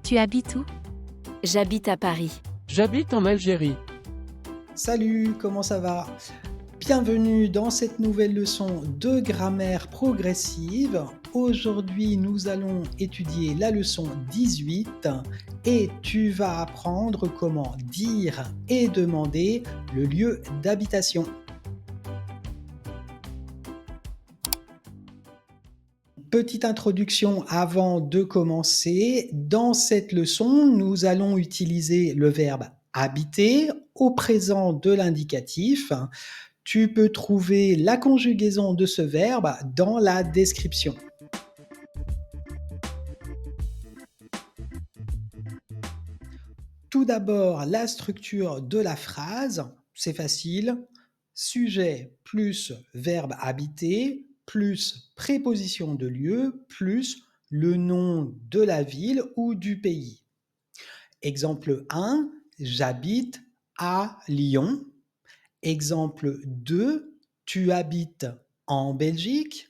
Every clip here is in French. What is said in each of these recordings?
Tu habites où? J'habite à Paris. J'habite en Algérie. Salut, comment ça va? Bienvenue dans cette nouvelle leçon de grammaire progressive. Aujourd'hui, nous allons étudier la leçon 18 et tu vas apprendre comment dire et demander le lieu d'habitation. Petite introduction avant de commencer. Dans cette leçon, nous allons utiliser le verbe habiter au présent de l'indicatif. Tu peux trouver la conjugaison de ce verbe dans la description. Tout d'abord, la structure de la phrase, c'est facile. Sujet plus verbe habiter plus préposition de lieu plus le nom de la ville ou du pays. Exemple 1, j'habite à Lyon. Exemple 2, tu habites en Belgique.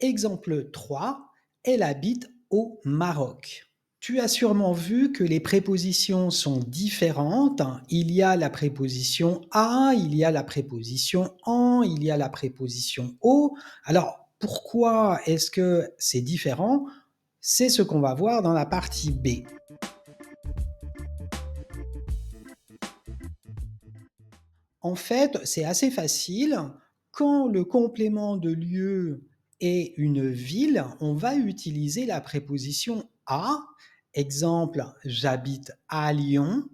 Exemple 3, elle habite au Maroc. Tu as sûrement vu que les prépositions sont différentes. Il y a la préposition à, il y a la préposition en, il y a la préposition au. Alors, pourquoi est-ce que c'est différent? C'est ce qu'on va voir dans la partie B. En fait, c'est assez facile. Quand le complément de lieu est une ville, on va utiliser la préposition à. Exemple, j'habite à Lyon.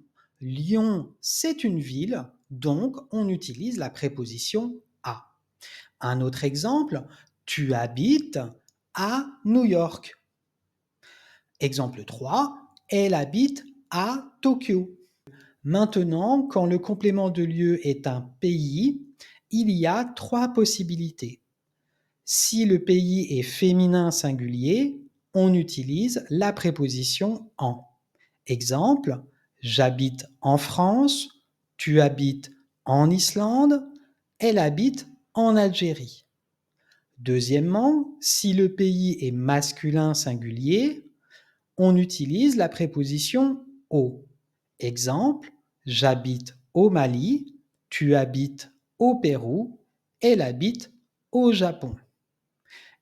Lyon, c'est une ville, donc on utilise la préposition à. Un autre exemple, tu habites à New York. Exemple 3, elle habite à Tokyo. Maintenant, quand le complément de lieu est un pays, il y a 3 possibilités. Si le pays est féminin singulier, on utilise la préposition en. Exemple, j'habite en France, tu habites en Islande, elle habite en Algérie. Deuxièmement, si le pays est masculin singulier, on utilise la préposition au. Exemple, j'habite au Mali, tu habites au Pérou, elle habite au Japon.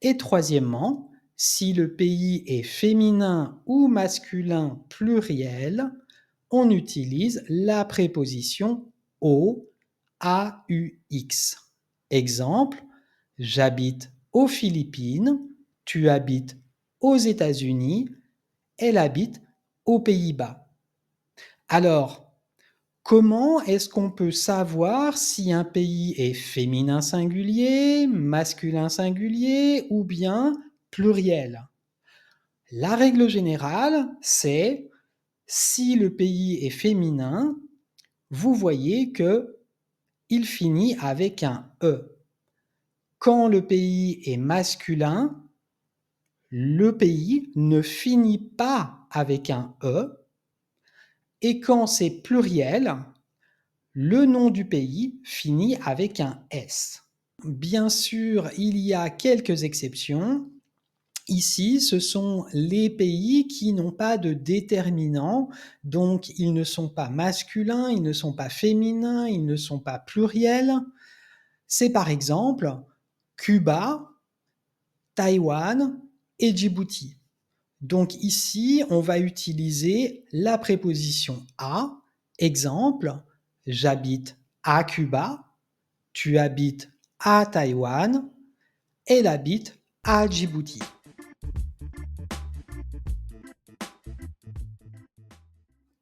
Et troisièmement, si le pays est féminin ou masculin pluriel, on utilise la préposition au, AUX. Exemple, j'habite aux Philippines, tu habites aux États-Unis, elle habite aux Pays-Bas. Alors, comment est-ce qu'on peut savoir si un pays est féminin singulier, masculin singulier ou bien pluriel? La règle générale, c'est si le pays est féminin, vous voyez que il finit avec un E. Quand le pays est masculin, le pays ne finit pas avec un E. Et quand c'est pluriel, le nom du pays finit avec un S. Bien sûr, il y a quelques exceptions. Ici, ce sont les pays qui n'ont pas de déterminant, donc ils ne sont pas masculins, ils ne sont pas féminins, ils ne sont pas pluriels. C'est par exemple Cuba, Taïwan et Djibouti. Donc ici, on va utiliser la préposition à. Exemple, j'habite à Cuba, tu habites à Taïwan, elle habite à Djibouti.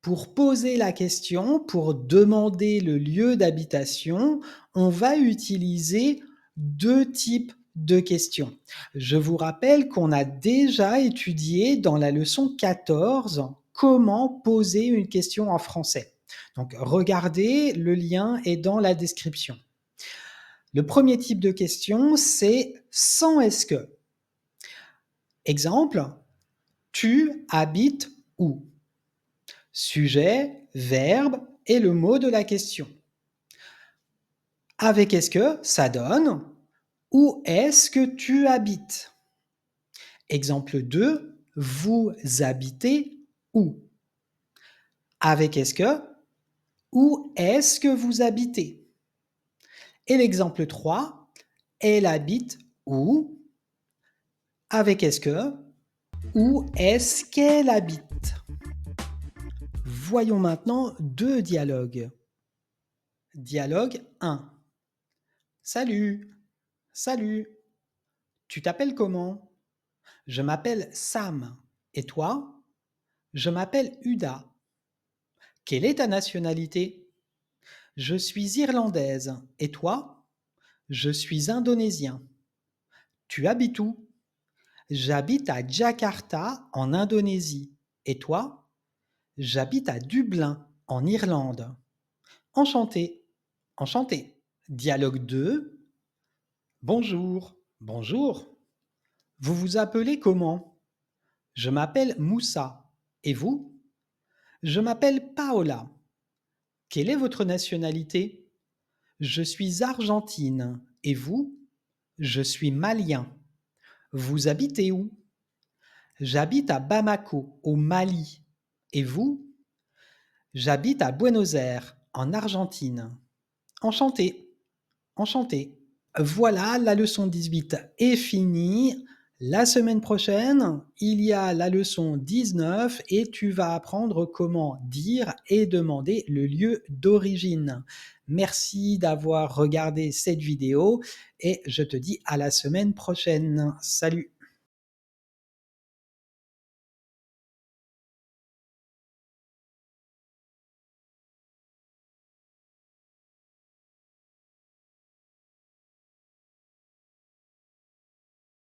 Pour poser la question, pour demander le lieu d'habitation, on va utiliser 2 types de questions. Je vous rappelle qu'on a déjà étudié dans la leçon 14 comment poser une question en français. Donc regardez, le lien est dans la description. Le premier type de question, c'est sans est-ce que. Exemple, tu habites où? Sujet, verbe et le mot de la question. Avec est-ce que, ça donne où est-ce que tu habites? Exemple 2, vous habitez où? Avec est-ce que? Où est-ce que vous habitez? Et l'exemple 3, elle habite où? Avec est-ce que? Où est-ce qu'elle habite? Voyons maintenant deux dialogues. Dialogue 1. Salut, salut. Tu t'appelles comment? Je m'appelle Sam. Et toi? Je m'appelle Uda. Quelle est ta nationalité? Je suis irlandaise. Et toi? Je suis indonésien. Tu habites où? J'habite à Jakarta, en Indonésie. Et toi? J'habite à Dublin, en Irlande. Enchanté, enchanté. Dialogue 2. Bonjour, bonjour. Vous vous appelez comment? Je m'appelle Moussa. Et vous? Je m'appelle Paola. Quelle est votre nationalité? Je suis argentine. Et vous? Je suis malien. Vous habitez où? J'habite à Bamako, au Mali. Et vous? J'habite à Buenos Aires, en Argentine. Enchanté, enchanté. Voilà, la leçon 18 est finie. La semaine prochaine, il y a la leçon 19 et tu vas apprendre comment dire et demander le lieu d'origine. Merci d'avoir regardé cette vidéo et je te dis à la semaine prochaine. Salut!